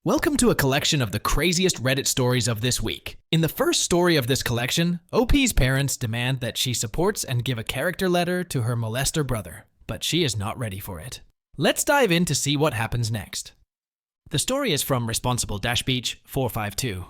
Welcome to a collection of the craziest Reddit stories of this week. In the first story of this collection, OP's parents demand that she supports and give a character letter to her molester brother, but she is not ready for it. Let's dive in to see what happens next. The story is from Responsible-Beach452.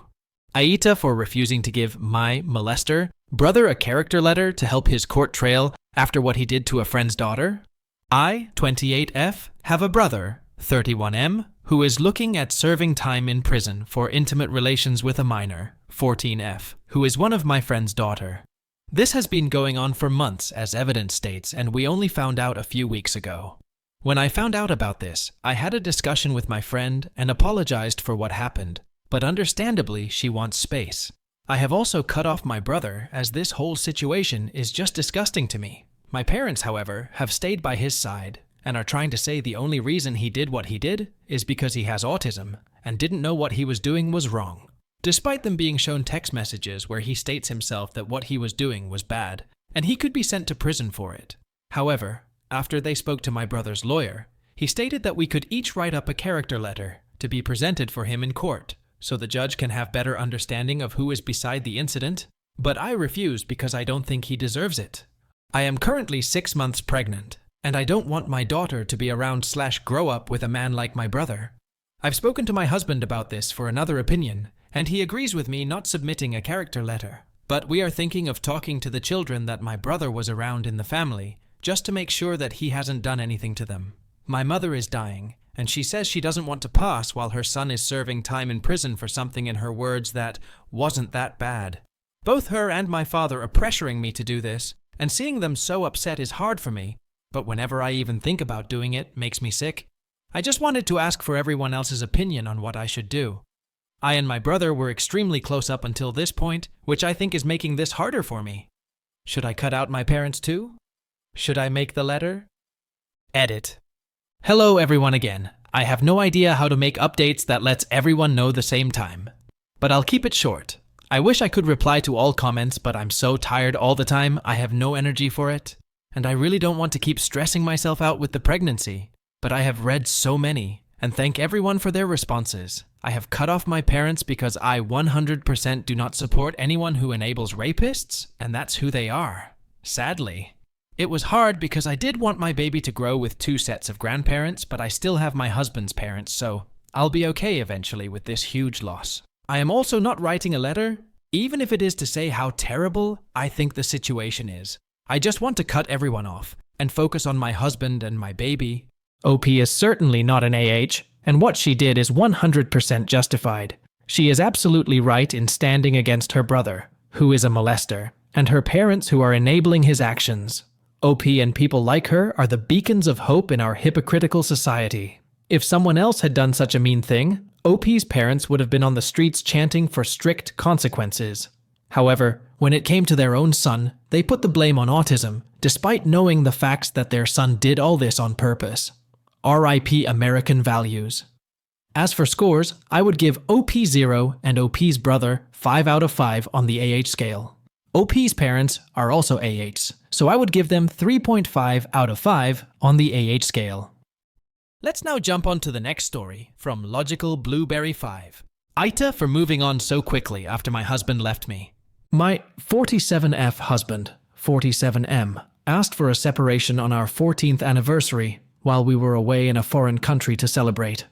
AITA for refusing to give my molester brother a character letter to help his court trail after what he did to a friend's daughter. I, 28F, have a brother, 31M, who is looking at serving time in prison for intimate relations with a minor, 14F, who is one of my friend's daughter. This has been going on for months, as evidence states, and we only found out a few weeks ago. When I found out about this, I had a discussion with my friend and apologized for what happened, but understandably, she wants space. I have also cut off my brother, as this whole situation is just disgusting to me. My parents, however, have stayed by his side and are trying to say the only reason he did what he did is because he has autism and didn't know what he was doing was wrong. Despite them being shown text messages where he states himself that what he was doing was bad and he could be sent to prison for it. However, after they spoke to my brother's lawyer, he stated that we could each write up a character letter to be presented for him in court so the judge can have better understanding of who is beside the incident, but I refused because I don't think he deserves it. I am currently 6 months pregnant, and I don't want my daughter to be around/grow up with a man like my brother. I've spoken to my husband about this for another opinion, and he agrees with me not submitting a character letter. But we are thinking of talking to the children that my brother was around in the family, just to make sure that he hasn't done anything to them. My mother is dying, and she says she doesn't want to pass while her son is serving time in prison for something, in her words, that wasn't that bad. Both her and my father are pressuring me to do this, and seeing them so upset is hard for me. But whenever I even think about doing it, makes me sick. I just wanted to ask for everyone else's opinion on what I should do. I and my brother were extremely close up until this point, which I think is making this harder for me. Should I cut out my parents too? Should I make the letter? Edit. Hello everyone again. I have no idea how to make updates that lets everyone know the same time. But I'll keep it short. I wish I could reply to all comments, but I'm so tired all the time, I have no energy for it. And I really don't want to keep stressing myself out with the pregnancy, but I have read so many, and thank everyone for their responses. I have cut off my parents because I 100% do not support anyone who enables rapists, and that's who they are. Sadly. It was hard because I did want my baby to grow with 2 sets of grandparents, but I still have my husband's parents, so I'll be okay eventually with this huge loss. I am also not writing a letter, even if it is to say how terrible I think the situation is. I just want to cut everyone off and focus on my husband and my baby. OP is certainly not an AH, and what she did is 100% justified. She is absolutely right in standing against her brother, who is a molester, and her parents who are enabling his actions. OP and people like her are the beacons of hope in our hypocritical society. If someone else had done such a mean thing, OP's parents would have been on the streets chanting for strict consequences. However, when it came to their own son, they put the blame on autism, despite knowing the facts that their son did all this on purpose. RIP American values. As for scores, I would give OP 0 and OP's brother 5 out of 5 on the AH scale. OP's parents are also AHs, so I would give them 3.5 out of 5 on the AH scale. Let's now jump on to the next story from Logical Blueberry 5. AITA for moving on so quickly after my husband left me. My 47F husband, 47M, asked for a separation on our 14th anniversary while we were away in a foreign country to celebrate.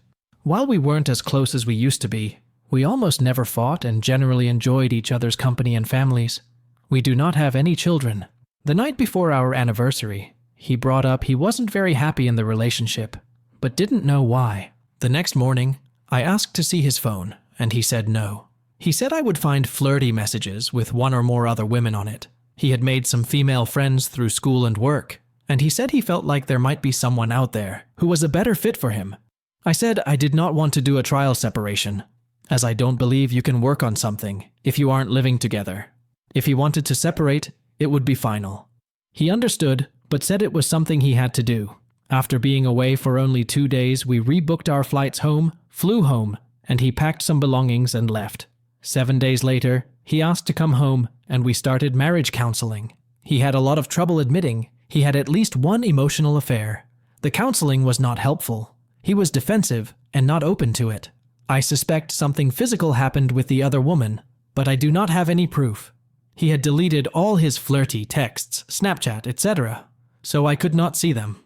While we weren't as close as we used to be, we almost never fought and generally enjoyed each other's company and families. We do not have any children. The night before our anniversary, he brought up he wasn't very happy in the relationship, but didn't know why. The next morning, I asked to see his phone, and he said no. He said I would find flirty messages with 1 or more other women on it. He had made some female friends through school and work, and he said he felt like there might be someone out there who was a better fit for him. I said I did not want to do a trial separation, as I don't believe you can work on something if you aren't living together. If he wanted to separate, it would be final. He understood, but said it was something he had to do. After being away for only 2 days, we rebooked our flights home, flew home, and he packed some belongings and left. 7 days later, he asked to come home, and we started marriage counseling. He had a lot of trouble admitting he had at least one emotional affair. The counseling was not helpful. He was defensive and not open to it. I suspect something physical happened with the other woman, but I do not have any proof. He had deleted all his flirty texts, Snapchat, etc., so I could not see them.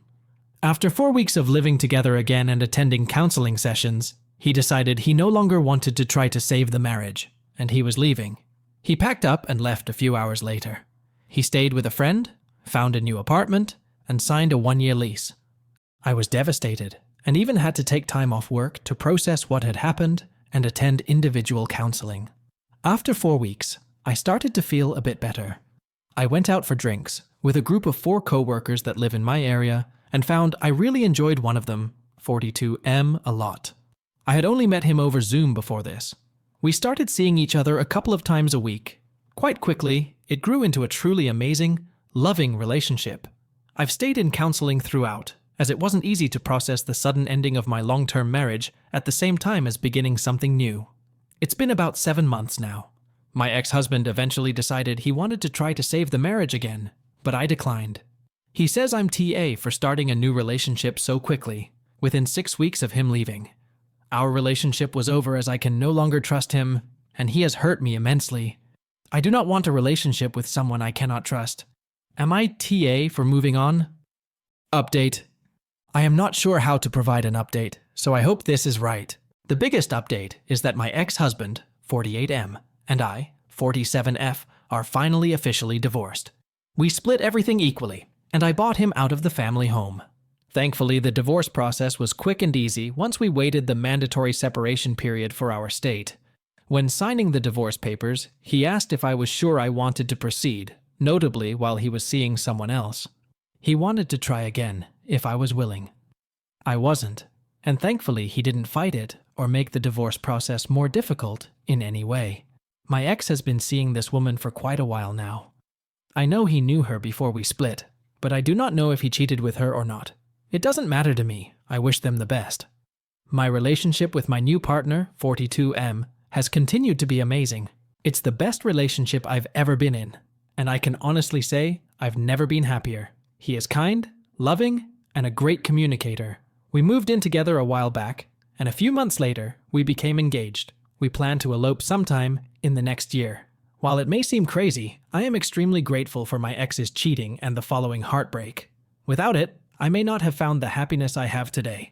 After 4 weeks of living together again and attending counseling sessions, he decided he no longer wanted to try to save the marriage, and he was leaving. He packed up and left a few hours later. He stayed with a friend, found a new apartment, and signed a 1-year lease. I was devastated, and even had to take time off work to process what had happened and attend individual counseling. After 4 weeks, I started to feel a bit better. I went out for drinks with a group of 4 co-workers that live in my area and found I really enjoyed one of them, 42M, a lot. I had only met him over Zoom before this. We started seeing each other a couple of times a week. Quite quickly, it grew into a truly amazing, loving relationship. I've stayed in counseling throughout, as it wasn't easy to process the sudden ending of my long-term marriage at the same time as beginning something new. It's been about 7 months now. My ex-husband eventually decided he wanted to try to save the marriage again, but I declined. He says I'm TA for starting a new relationship so quickly, within 6 weeks of him leaving. Our relationship was over as I can no longer trust him, and he has hurt me immensely. I do not want a relationship with someone I cannot trust. Am I TA for moving on? Update. I am not sure how to provide an update, so I hope this is right. The biggest update is that my ex-husband, 48M, and I, 47F, are finally officially divorced. We split everything equally, and I bought him out of the family home. Thankfully, the divorce process was quick and easy once we waited the mandatory separation period for our state. When signing the divorce papers, he asked if I was sure I wanted to proceed, notably while he was seeing someone else. He wanted to try again, if I was willing. I wasn't, and thankfully he didn't fight it or make the divorce process more difficult in any way. My ex has been seeing this woman for quite a while now. I know he knew her before we split, but I do not know if he cheated with her or not. It doesn't matter to me. I wish them the best. My relationship with my new partner, 42M, has continued to be amazing. It's the best relationship I've ever been in, and I can honestly say I've never been happier. He is kind, loving, and a great communicator. We moved in together a while back, and a few months later, we became engaged. We plan to elope sometime in the next year. While it may seem crazy, I am extremely grateful for my ex's cheating and the following heartbreak. Without it, I may not have found the happiness I have today.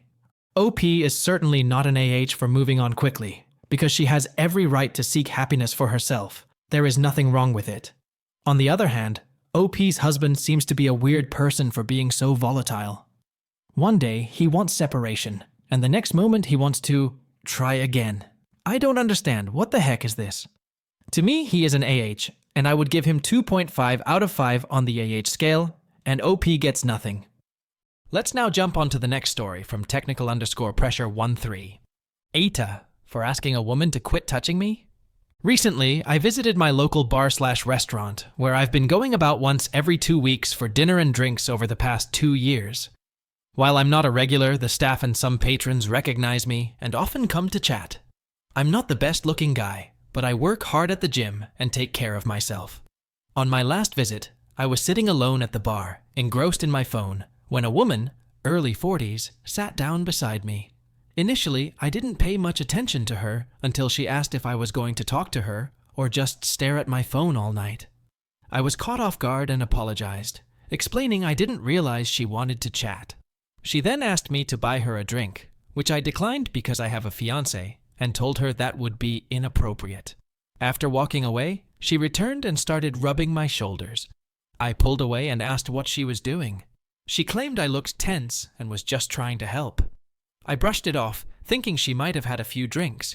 OP is certainly not an AH for moving on quickly, because she has every right to seek happiness for herself. There is nothing wrong with it. On the other hand, OP's husband seems to be a weird person for being so volatile. One day, he wants separation, and the next moment he wants to try again. I don't understand. What the heck is this? To me, he is an AH, and I would give him 2.5 out of 5 on the AH scale, and OP gets nothing. Let's now jump on to the next story from technical_pressure13. AITA for asking a woman to quit touching me? Recently, I visited my local bar/restaurant, where I've been going about once every 2 weeks for dinner and drinks over the past 2 years. While I'm not a regular, the staff and some patrons recognize me and often come to chat. I'm not the best-looking guy, but I work hard at the gym and take care of myself. On my last visit, I was sitting alone at the bar, engrossed in my phone, when a woman, early 40s, sat down beside me. Initially, I didn't pay much attention to her until she asked if I was going to talk to her or just stare at my phone all night. I was caught off guard and apologized, explaining I didn't realize she wanted to chat. She then asked me to buy her a drink, which I declined because I have a fiance, and told her that would be inappropriate. After walking away, she returned and started rubbing my shoulders. I pulled away and asked what she was doing. She claimed I looked tense and was just trying to help. I brushed it off, thinking she might have had a few drinks.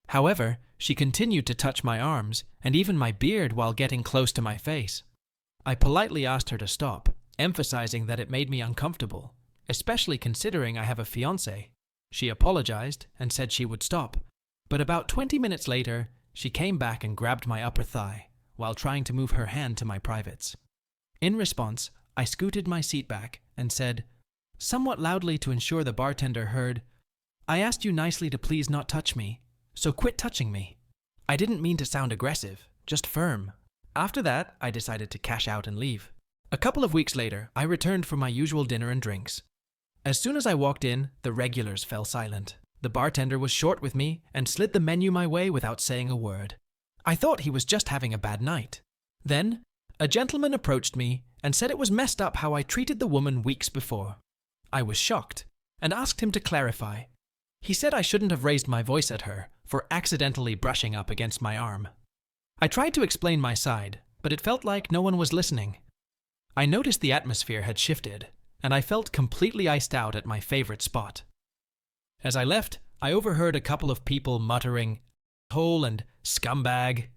However, she continued to touch my arms and even my beard while getting close to my face. I politely asked her to stop, emphasizing that it made me uncomfortable, especially considering I have a fiance. She apologized and said she would stop, but about 20 minutes later, she came back and grabbed my upper thigh while trying to move her hand to my privates. In response, I scooted my seat back and said, somewhat loudly to ensure the bartender heard, "I asked you nicely to please not touch me, so quit touching me." I didn't mean to sound aggressive, just firm. After that, I decided to cash out and leave. A couple of weeks later, I returned for my usual dinner and drinks. As soon as I walked in, the regulars fell silent. The bartender was short with me and slid the menu my way without saying a word. I thought he was just having a bad night. Then, a gentleman approached me and said it was messed up how I treated the woman weeks before. I was shocked and asked him to clarify. He said I shouldn't have raised my voice at her for accidentally brushing up against my arm. I tried to explain my side, but it felt like no one was listening. I noticed the atmosphere had shifted, and I felt completely iced out at my favorite spot. As I left, I overheard a couple of people muttering, "hole" and "scumbag."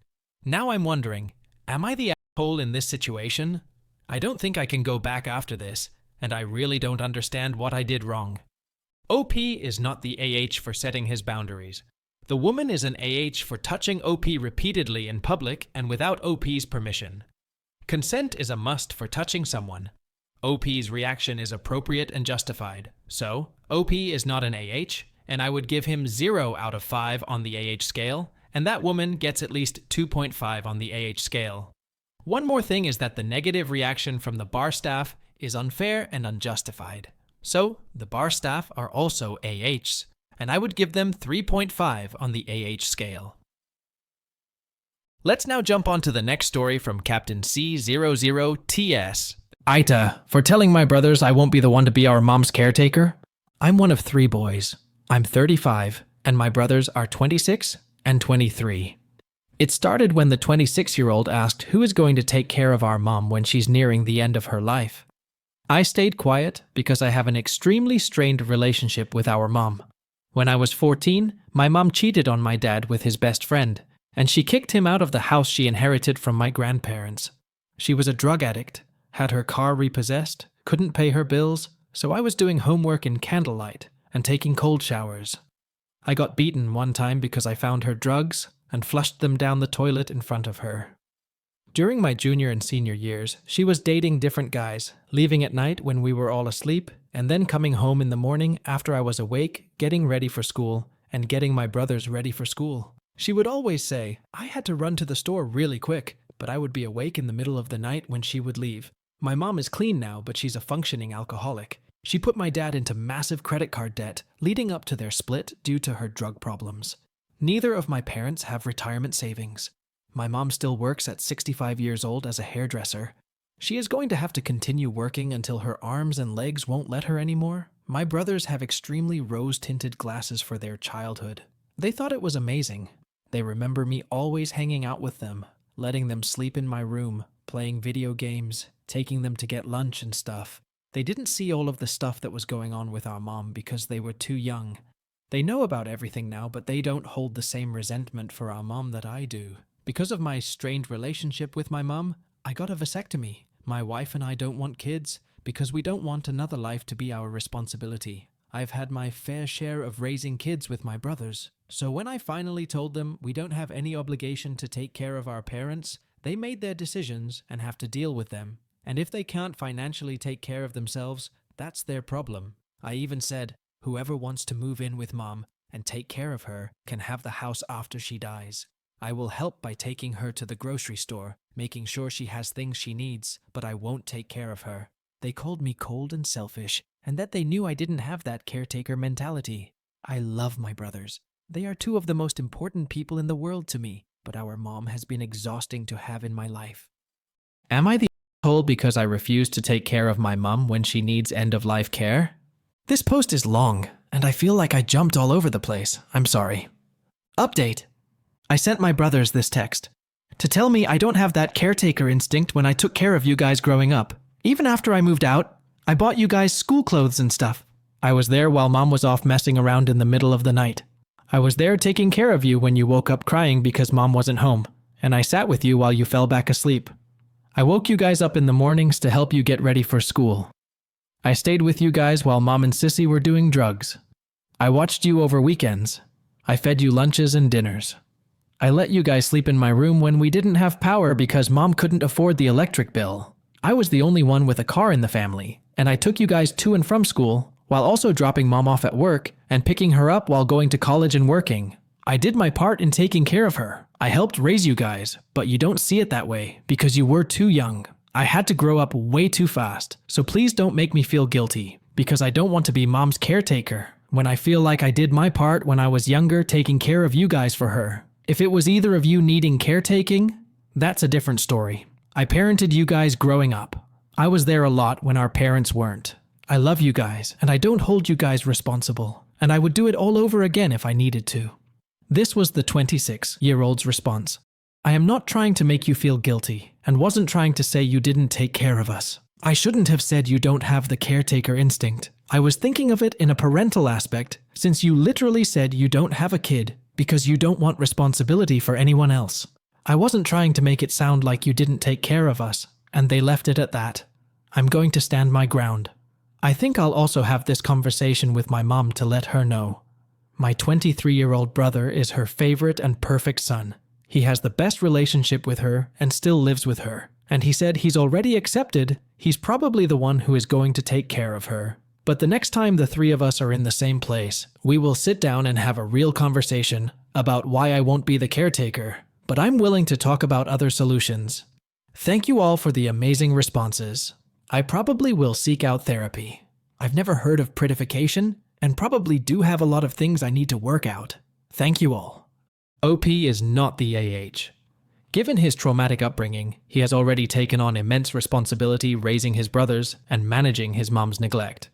Now I'm wondering, am I the asshole in this situation? I don't think I can go back after this, and I really don't understand what I did wrong. OP is not the AH for setting his boundaries. The woman is an AH for touching OP repeatedly in public and without OP's permission. Consent is a must for touching someone. OP's reaction is appropriate and justified. So, OP is not an AH, and I would give him 0 out of 5 on the AH scale, and that woman gets at least 2.5 on the AH scale. One more thing is that the negative reaction from the bar staff is unfair and unjustified. So, the bar staff are also AHs, and I would give them 3.5 on the AH scale. Let's now jump on to the next story from Captain 𝐶00TS. AITA, for telling my brothers I won't be the one to be our mom's caretaker. I'm one of 3 boys. I'm 35, and my brothers are 26 and 23. It started when the 26-year-old asked who is going to take care of our mom when she's nearing the end of her life. I stayed quiet because I have an extremely strained relationship with our mom. When I was 14, my mom cheated on my dad with his best friend, and she kicked him out of the house she inherited from my grandparents. She was a drug addict, had her car repossessed, couldn't pay her bills, so I was doing homework in candlelight and taking cold showers. I got beaten one time because I found her drugs and flushed them down the toilet in front of her. During my junior and senior years, she was dating different guys, leaving at night when we were all asleep, and then coming home in the morning after I was awake, getting ready for school, and getting my brothers ready for school. She would always say, I had to run to the store really quick, but I would be awake in the middle of the night when she would leave. My mom is clean now, but she's a functioning alcoholic. She put my dad into massive credit card debt, leading up to their split due to her drug problems. Neither of my parents have retirement savings. My mom still works at 65 years old as a hairdresser. She is going to have to continue working until her arms and legs won't let her anymore. My brothers have extremely rose-tinted glasses for their childhood. They thought it was amazing. They remember me always hanging out with them, letting them sleep in my room, playing video games, taking them to get lunch and stuff. They didn't see all of the stuff that was going on with our mom because they were too young. They know about everything now, but they don't hold the same resentment for our mom that I do. Because of my strained relationship with my mom, I got a vasectomy. My wife and I don't want kids because we don't want another life to be our responsibility. I've had my fair share of raising kids with my brothers. So when I finally told them we don't have any obligation to take care of our parents, they made their decisions and have to deal with them. And if they can't financially take care of themselves, that's their problem. I even said, whoever wants to move in with mom and take care of her can have the house after she dies. I will help by taking her to the grocery store, making sure she has things she needs, but I won't take care of her. They called me cold and selfish, and that they knew I didn't have that caretaker mentality. I love my brothers. They are 2 of the most important people in the world to me, but our mom has been exhausting to have in my life. Am I the asshole because I refuse to take care of my mom when she needs end-of-life care? This post is long, and I feel like I jumped all over the place. I'm sorry. Update. I sent my brothers this text to tell me I don't have that caretaker instinct when I took care of you guys growing up. Even after I moved out, I bought you guys school clothes and stuff. I was there while mom was off messing around in the middle of the night. I was there taking care of you when you woke up crying because mom wasn't home, and I sat with you while you fell back asleep. I woke you guys up in the mornings to help you get ready for school. I stayed with you guys while mom and sissy were doing drugs. I watched you over weekends. I fed you lunches and dinners. I let you guys sleep in my room when we didn't have power because mom couldn't afford the electric bill. I was the only one with a car in the family, and I took you guys to and from school while also dropping mom off at work and picking her up while going to college and working. I did my part in taking care of her. I helped raise you guys, but you don't see it that way because you were too young. I had to grow up way too fast, so please don't make me feel guilty because I don't want to be mom's caretaker. When I feel like I did my part when I was younger taking care of you guys for her. If it was either of you needing caretaking, that's a different story. I parented you guys growing up. I was there a lot when our parents weren't. I love you guys, and I don't hold you guys responsible, and I would do it all over again if I needed to. This was the 26-year-old's response. I am not trying to make you feel guilty, and wasn't trying to say you didn't take care of us. I shouldn't have said you don't have the caretaker instinct. I was thinking of it in a parental aspect, since you literally said you don't have a kid because you don't want responsibility for anyone else. I wasn't trying to make it sound like you didn't take care of us, and they left it at that. I'm going to stand my ground. I think I'll also have this conversation with my mom to let her know. My 23-year-old brother is her favorite and perfect son. He has the best relationship with her and still lives with her. And he said he's already accepted he's probably the one who is going to take care of her. But the next time the three of us are in the same place, we will sit down and have a real conversation about why I won't be the caretaker. But I'm willing to talk about other solutions. Thank you all for the amazing responses. I probably will seek out therapy. I've never heard of prettification and probably do have a lot of things I need to work out. Thank you all. OP is not the AH. Given his traumatic upbringing, he has already taken on immense responsibility raising his brothers and managing his mom's neglect.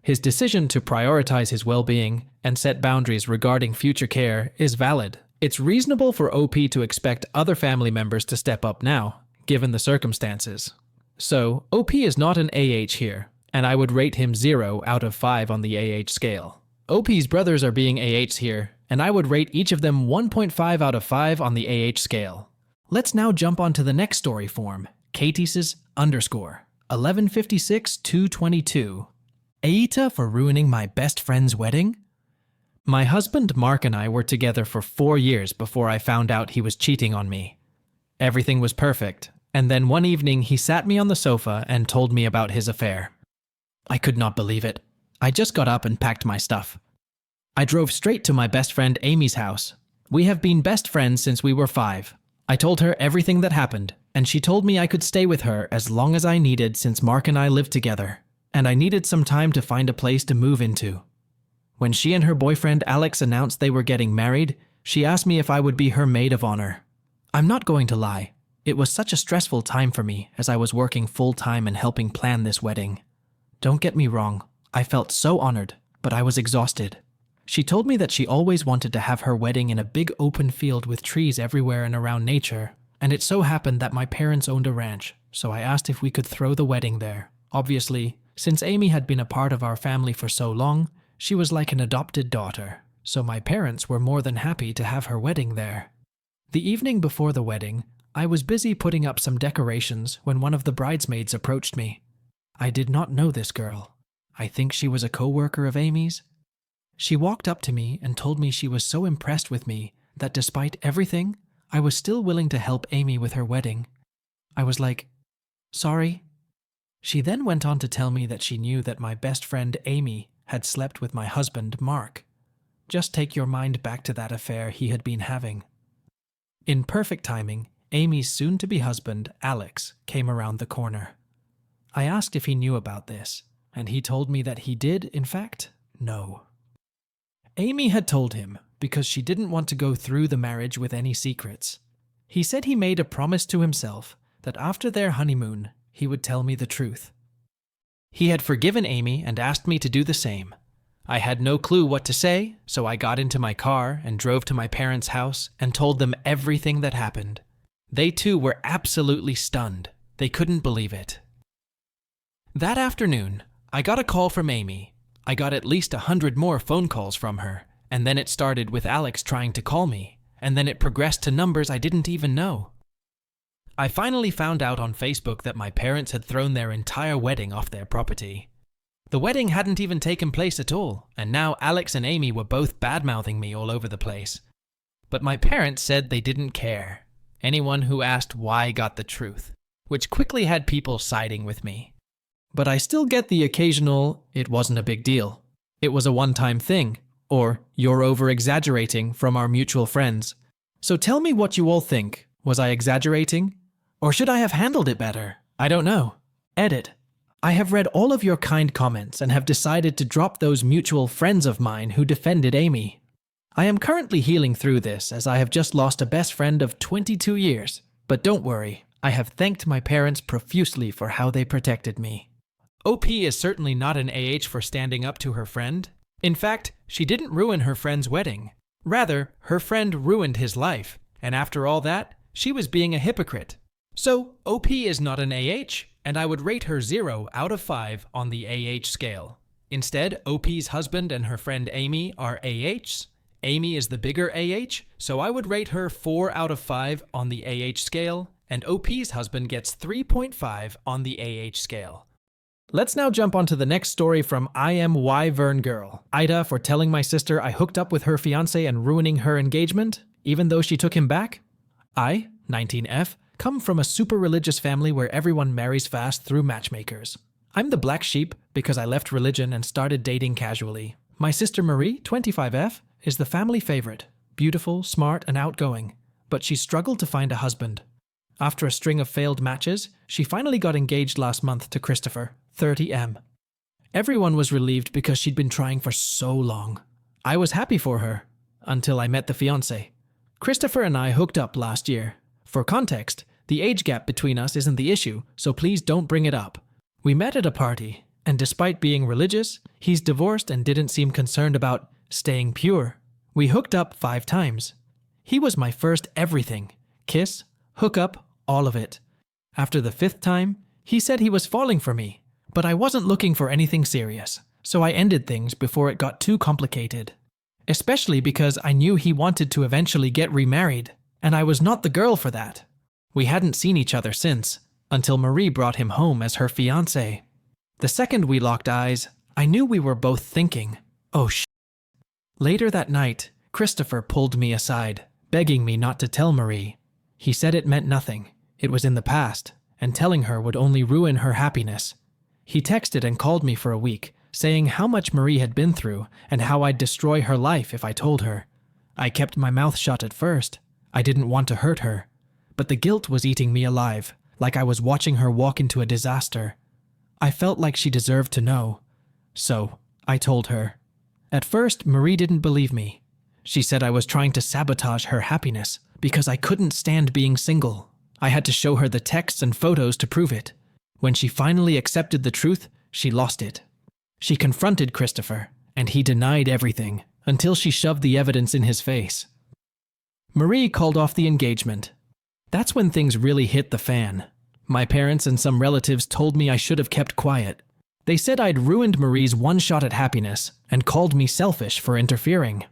His decision to prioritize his well-being and set boundaries regarding future care is valid. It's reasonable for OP to expect other family members to step up now, given the circumstances. So, OP is not an AH here, and I would rate him 0 out of 5 on the AH scale. OP's brothers are being AHs here, and I would rate each of them 1.5 out of 5 on the AH scale. Let's now jump onto the next story form, ___, 1156-222. AITA for ruining my best friend's wedding? My husband Mark and I were together for 4 years before I found out he was cheating on me. Everything was perfect, and then one evening he sat me on the sofa and told me about his affair. I could not believe it. I just got up and packed my stuff. I drove straight to my best friend Amy's house. We have been best friends since we were 5. I told her everything that happened, and she told me I could stay with her as long as I needed since Mark and I lived together, and I needed some time to find a place to move into. When she and her boyfriend Alex announced they were getting married, she asked me if I would be her maid of honor. I'm not going to lie, it was such a stressful time for me as I was working full-time and helping plan this wedding. Don't get me wrong, I felt so honored, but I was exhausted. She told me that she always wanted to have her wedding in a big open field with trees everywhere and around nature, and it so happened that my parents owned a ranch, so I asked if we could throw the wedding there. Obviously, since Amy had been a part of our family for so long, she was like an adopted daughter, so my parents were more than happy to have her wedding there. The evening before the wedding, I was busy putting up some decorations when one of the bridesmaids approached me. I did not know this girl. I think she was a co-worker of Amy's. She walked up to me and told me she was so impressed with me that despite everything, I was still willing to help Amy with her wedding. I was like, sorry. She then went on to tell me that she knew that my best friend Amy had slept with my husband Mark. Just take your mind back to that affair he had been having. In perfect timing, Amy's soon-to-be husband Alex came around the corner. I asked if he knew about this, and he told me that he did, in fact, know. Amy had told him because she didn't want to go through the marriage with any secrets. He said he made a promise to himself that after their honeymoon, he would tell me the truth. He had forgiven Amy and asked me to do the same. I had no clue what to say, so I got into my car and drove to my parents' house and told them everything that happened. They too were absolutely stunned. They couldn't believe it. That afternoon, I got a call from Amy. I got at least 100 more phone calls from her, and then it started with Alex trying to call me, and then it progressed to numbers I didn't even know. I finally found out on Facebook that my parents had thrown their entire wedding off their property. The wedding hadn't even taken place at all, and now Alex and Amy were both bad-mouthing me all over the place. But my parents said they didn't care. Anyone who asked why got the truth, which quickly had people siding with me. But I still get the occasional, it wasn't a big deal. It was a one-time thing, or you're over-exaggerating from our mutual friends. So tell me what you all think. Was I exaggerating? Or should I have handled it better? I don't know. Edit. I have read all of your kind comments and have decided to drop those mutual friends of mine who defended Amy. I am currently healing through this as I have just lost a best friend of 22 years. But don't worry, I have thanked my parents profusely for how they protected me. OP is certainly not an AH for standing up to her friend. In fact, she didn't ruin her friend's wedding. Rather, her friend ruined his life, and after all that, she was being a hypocrite. So, OP is not an AH, and I would rate her 0 out of 5 on the AH scale. Instead, OP's husband and her friend Amy are AHs. Amy is the bigger AH, so I would rate her 4 out of 5 on the AH scale, and OP's husband gets 3.5 on the AH scale. Let's now jump onto the next story from I Am Wyvern Girl. AITA for telling my sister I hooked up with her fiance and ruining her engagement, even though she took him back. I, 19F, come from a super religious family where everyone marries fast through matchmakers. I'm the black sheep because I left religion and started dating casually. My sister Marie, 25F, is the family favorite, beautiful, smart, and outgoing, but she struggled to find a husband. After a string of failed matches, she finally got engaged last month to Christopher, 30M. Everyone was relieved because she'd been trying for so long. I was happy for her, until I met the fiance. Christopher and I hooked up last year. For context, the age gap between us isn't the issue, so please don't bring it up. We met at a party, and despite being religious, he's divorced and didn't seem concerned about staying pure. We hooked up 5 times. He was my first everything. Kiss, hook up, all of it. After the 5th time, he said he was falling for me, but I wasn't looking for anything serious, so I ended things before it got too complicated. Especially because I knew he wanted to eventually get remarried, and I was not the girl for that. We hadn't seen each other since, until Marie brought him home as her fiancé. The second we locked eyes, I knew we were both thinking, oh shit. Later that night, Christopher pulled me aside, begging me not to tell Marie. He said it meant nothing, it was in the past, and telling her would only ruin her happiness. He texted and called me for a week, saying how much Marie had been through and how I'd destroy her life if I told her. I kept my mouth shut at first. I didn't want to hurt her. But the guilt was eating me alive, like I was watching her walk into a disaster. I felt like she deserved to know. So, I told her. At first, Marie didn't believe me. She said I was trying to sabotage her happiness because I couldn't stand being single. I had to show her the texts and photos to prove it. When she finally accepted the truth, she lost it. She confronted Christopher, and he denied everything, until she shoved the evidence in his face. Marie called off the engagement. That's when things really hit the fan. My parents and some relatives told me I should have kept quiet. They said I'd ruined Marie's one shot at happiness and called me selfish for interfering.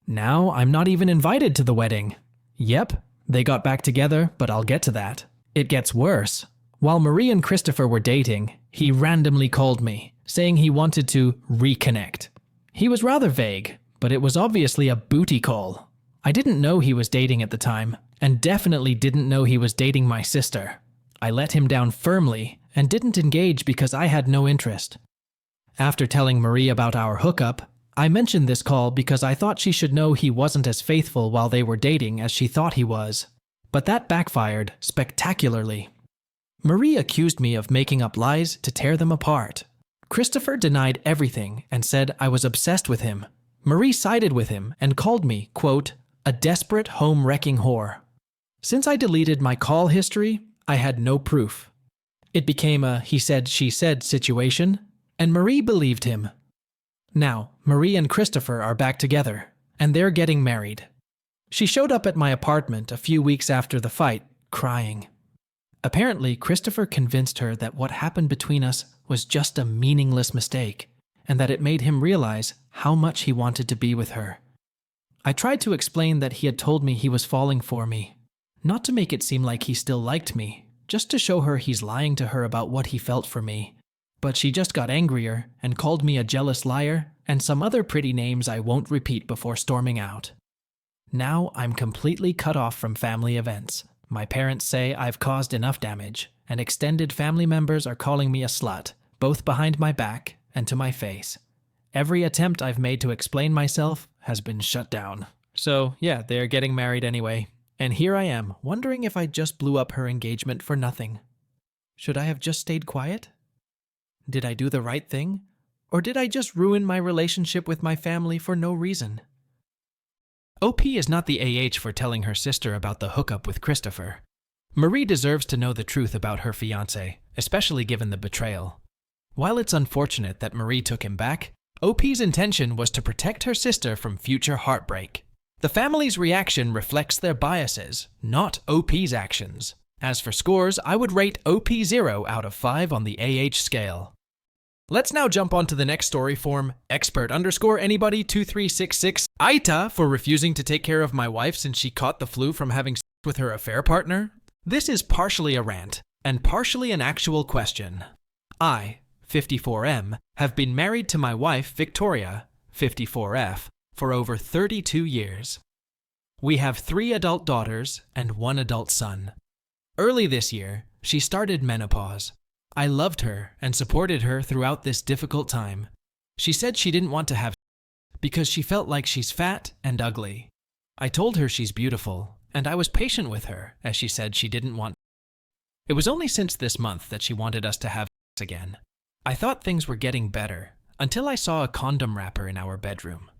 Now I'm not even invited to the wedding. Yep, they got back together, but I'll get to that. It gets worse. While Marie and Christopher were dating, he randomly called me, saying he wanted to reconnect. He was rather vague, but it was obviously a booty call. I didn't know he was dating at the time, and definitely didn't know he was dating my sister. I let him down firmly and didn't engage because I had no interest. After telling Marie about our hookup, I mentioned this call because I thought she should know he wasn't as faithful while they were dating as she thought he was. But that backfired spectacularly. Marie accused me of making up lies to tear them apart. Christopher denied everything and said I was obsessed with him. Marie sided with him and called me, quote, a desperate home-wrecking whore. Since I deleted my call history, I had no proof. It became a he said, she said situation, and Marie believed him. Now, Marie and Christopher are back together, and they're getting married. She showed up at my apartment a few weeks after the fight, crying. Apparently, Christopher convinced her that what happened between us was just a meaningless mistake, and that it made him realize how much he wanted to be with her. I tried to explain that he had told me he was falling for me, not to make it seem like he still liked me, just to show her he's lying to her about what he felt for me. But she just got angrier and called me a jealous liar and some other pretty names I won't repeat before storming out. Now I'm completely cut off from family events. My parents say I've caused enough damage, and extended family members are calling me a slut, both behind my back and to my face. Every attempt I've made to explain myself has been shut down. So yeah, they're getting married anyway. And here I am, wondering if I just blew up her engagement for nothing. Should I have just stayed quiet? Did I do the right thing? Or did I just ruin my relationship with my family for no reason? OP is not the AH for telling her sister about the hookup with Christopher. Marie deserves to know the truth about her fiance, especially given the betrayal. While it's unfortunate that Marie took him back, OP's intention was to protect her sister from future heartbreak. The family's reaction reflects their biases, not OP's actions. As for scores, I would rate OP 0 out of 5 on the AH scale. Let's now jump on to the next story form, expert_anybody2366 AITA for refusing to take care of my wife since she caught the flu from having sex with her affair partner. This is partially a rant and partially an actual question. I, 54M, have been married to my wife, Victoria, 54F, for over 32 years. We have 3 adult daughters and 1 adult son. Early this year, she started menopause. I loved her and supported her throughout this difficult time. She said she didn't want to have sex because she felt like she's fat and ugly. I told her she's beautiful, and I was patient with her as she said she didn't want. It was only since this month that she wanted us to have sex again. I thought things were getting better until I saw a condom wrapper in our bedroom.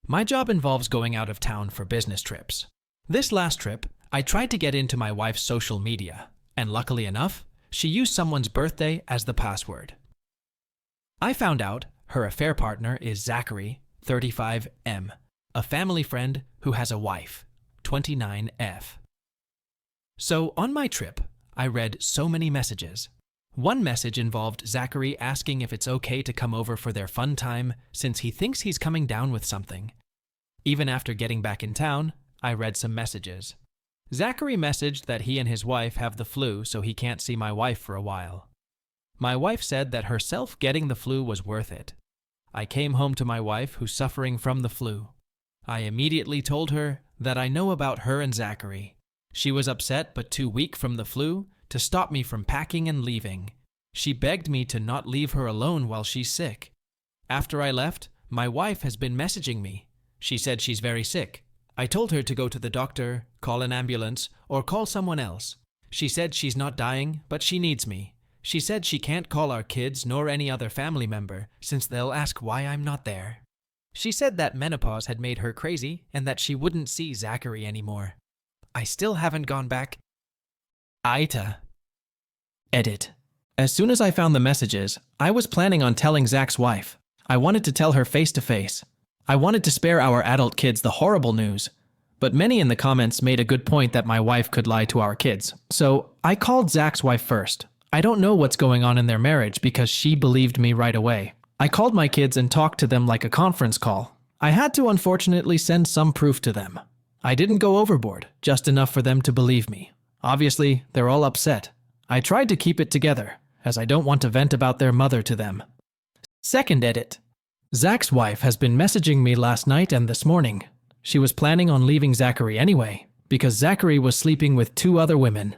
My job involves going out of town for business trips. This last trip, I tried to get into my wife's social media, and luckily enough, she used someone's birthday as the password. I found out her affair partner is Zachary, 35M, a family friend who has a wife, 29F. So on my trip, I read so many messages. One message involved Zachary asking if it's okay to come over for their fun time since he thinks he's coming down with something. Even after getting back in town, I read some messages. Zachary messaged that he and his wife have the flu, so he can't see my wife for a while. My wife said that herself getting the flu was worth it. I came home to my wife, who's suffering from the flu. I immediately told her that I know about her and Zachary. She was upset but too weak from the flu to stop me from packing and leaving. She begged me to not leave her alone while she's sick. After I left, my wife has been messaging me. She said she's very sick. I told her to go to the doctor, call an ambulance, or call someone else. She said she's not dying, but she needs me. She said she can't call our kids nor any other family member since they'll ask why I'm not there. She said that menopause had made her crazy and that she wouldn't see Zachary anymore. I still haven't gone back. AITA. Edit. As soon as I found the messages, I was planning on telling Zach's wife. I wanted to tell her face to face. I wanted to spare our adult kids the horrible news, but many in the comments made a good point that my wife could lie to our kids. So I called Zach's wife first. I don't know what's going on in their marriage because she believed me right away. I called my kids and talked to them like a conference call. I had to unfortunately send some proof to them. I didn't go overboard, just enough for them to believe me. Obviously, they're all upset. I tried to keep it together, as I don't want to vent about their mother to them. Second edit. Zach's wife has been messaging me last night and this morning. She was planning on leaving Zachary anyway, because Zachary was sleeping with 2 other women.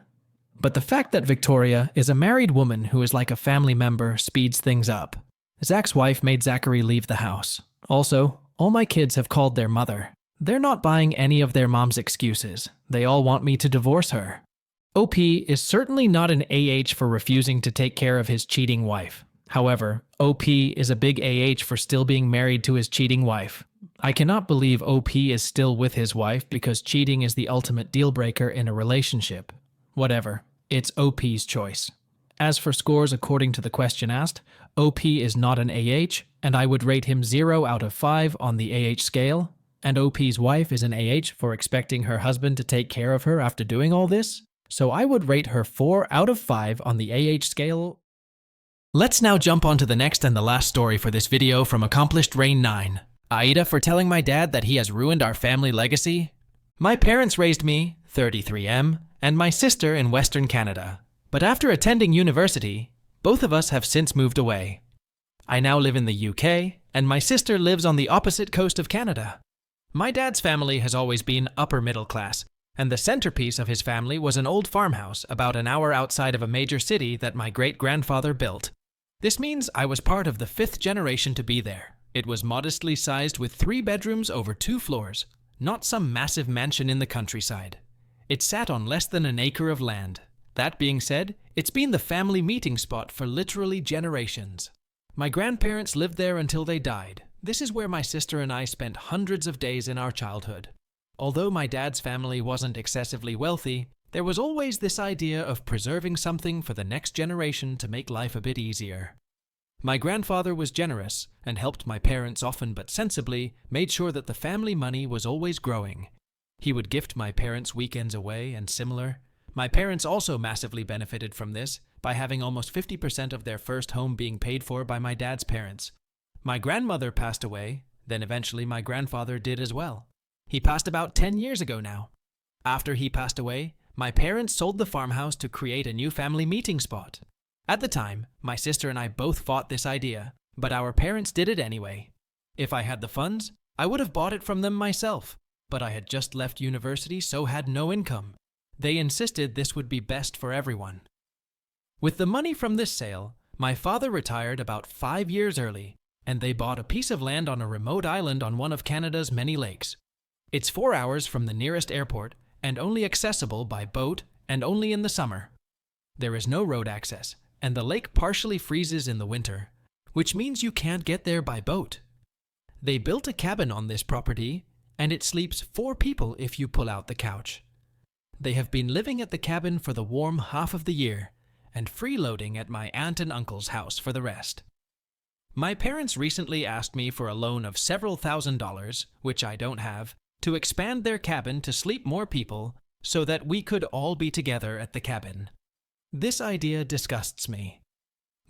But the fact that Victoria is a married woman who is like a family member speeds things up. Zach's wife made Zachary leave the house. Also, all my kids have called their mother. They're not buying any of their mom's excuses. They all want me to divorce her. OP is certainly not an AH for refusing to take care of his cheating wife. However, OP is a big AH for still being married to his cheating wife. I cannot believe OP is still with his wife because cheating is the ultimate deal breaker in a relationship. Whatever, it's OP's choice. As for scores according to the question asked, OP is not an AH, and I would rate him 0 out of 5 on the AH scale, and OP's wife is an AH for expecting her husband to take care of her after doing all this, so I would rate her 4 out of 5 on the AH scale. Let's now jump on to the next and the last story for this video from Accomplished Rain 9. AITA for telling my dad that he has ruined our family legacy. My parents raised me, 33M, and my sister in Western Canada. But after attending university, both of us have since moved away. I now live in the UK, and my sister lives on the opposite coast of Canada. My dad's family has always been upper middle class, and the centerpiece of his family was an old farmhouse about an hour outside of a major city that my great-grandfather built. This means I was part of the 5th generation to be there. It was modestly sized with 3 bedrooms over 2 floors, not some massive mansion in the countryside. It sat on less than an acre of land. That being said, it's been the family meeting spot for literally generations. My grandparents lived there until they died. This is where my sister and I spent hundreds of days in our childhood. Although my dad's family wasn't excessively wealthy, there was always this idea of preserving something for the next generation to make life a bit easier. My grandfather was generous and helped my parents often but sensibly, made sure that the family money was always growing. He would gift my parents weekends away and similar. My parents also massively benefited from this by having almost 50% of their first home being paid for by my dad's parents. My grandmother passed away, then eventually my grandfather did as well. He passed about 10 years ago now. After he passed away, my parents sold the farmhouse to create a new family meeting spot. At the time, my sister and I both fought this idea, but our parents did it anyway. If I had the funds, I would have bought it from them myself, but I had just left university so had no income. They insisted this would be best for everyone. With the money from this sale, my father retired about 5 years early, and they bought a piece of land on a remote island on one of Canada's many lakes. It's 4 hours from the nearest airport and only accessible by boat and only in the summer. There is no road access, and the lake partially freezes in the winter, which means you can't get there by boat. They built a cabin on this property, and it sleeps 4 people if you pull out the couch. They have been living at the cabin for the warm half of the year, and freeloading at my aunt and uncle's house for the rest. My parents recently asked me for a loan of several $1,000s, which I don't have, to expand their cabin to sleep more people so that we could all be together at the cabin. This idea disgusts me.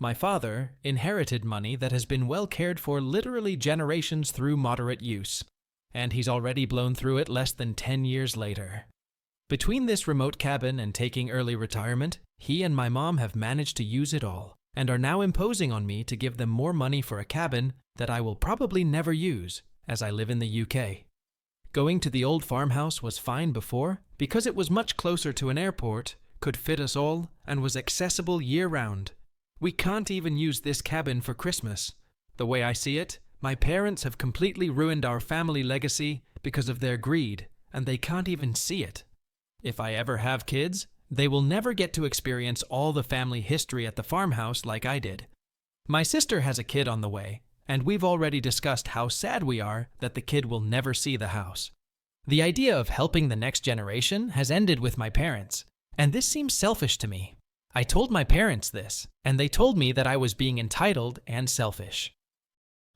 My father inherited money that has been well cared for literally generations through moderate use, and he's already blown through it less than 10 years later. Between this remote cabin and taking early retirement, he and my mom have managed to use it all, and are now imposing on me to give them more money for a cabin that I will probably never use, as I live in the UK. Going to the old farmhouse was fine before, because it was much closer to an airport, could fit us all, and was accessible year-round. We can't even use this cabin for Christmas. The way I see it, my parents have completely ruined our family legacy because of their greed, and they can't even see it. If I ever have kids, they will never get to experience all the family history at the farmhouse like I did. My sister has a kid on the way, and we've already discussed how sad we are that the kid will never see the house. The idea of helping the next generation has ended with my parents, and this seems selfish to me. I told my parents this, and they told me that I was being entitled and selfish.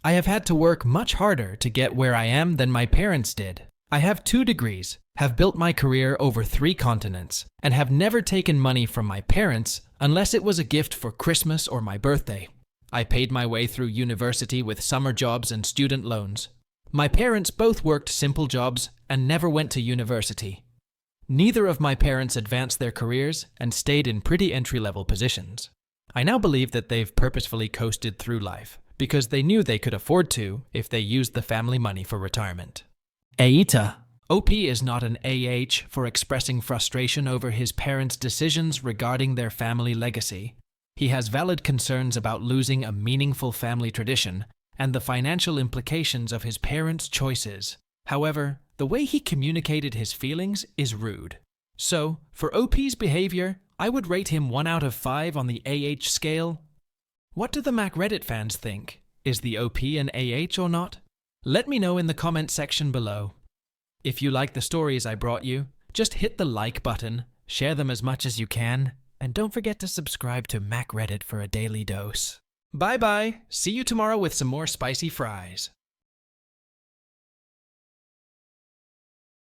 I have had to work much harder to get where I am than my parents did. I have 2 degrees, have built my career over 3 continents, and have never taken money from my parents unless it was a gift for Christmas or my birthday. I paid my way through university with summer jobs and student loans. My parents both worked simple jobs and never went to university. Neither of my parents advanced their careers and stayed in pretty entry-level positions. I now believe that they've purposefully coasted through life because they knew they could afford to if they used the family money for retirement. AITA. OP is not an AH for expressing frustration over his parents' decisions regarding their family legacy. He has valid concerns about losing a meaningful family tradition and the financial implications of his parents' choices. However, the way he communicated his feelings is rude. So, for OP's behavior, I would rate him 1 out of 5 on the AH scale. What do the MacReddit fans think? Is the OP an AH or not? Let me know in the comment section below. If you like the stories I brought you, just hit the like button, share them as much as you can, and don't forget to subscribe to MacReddit for a daily dose. Bye bye, see you tomorrow with some more spicy fries.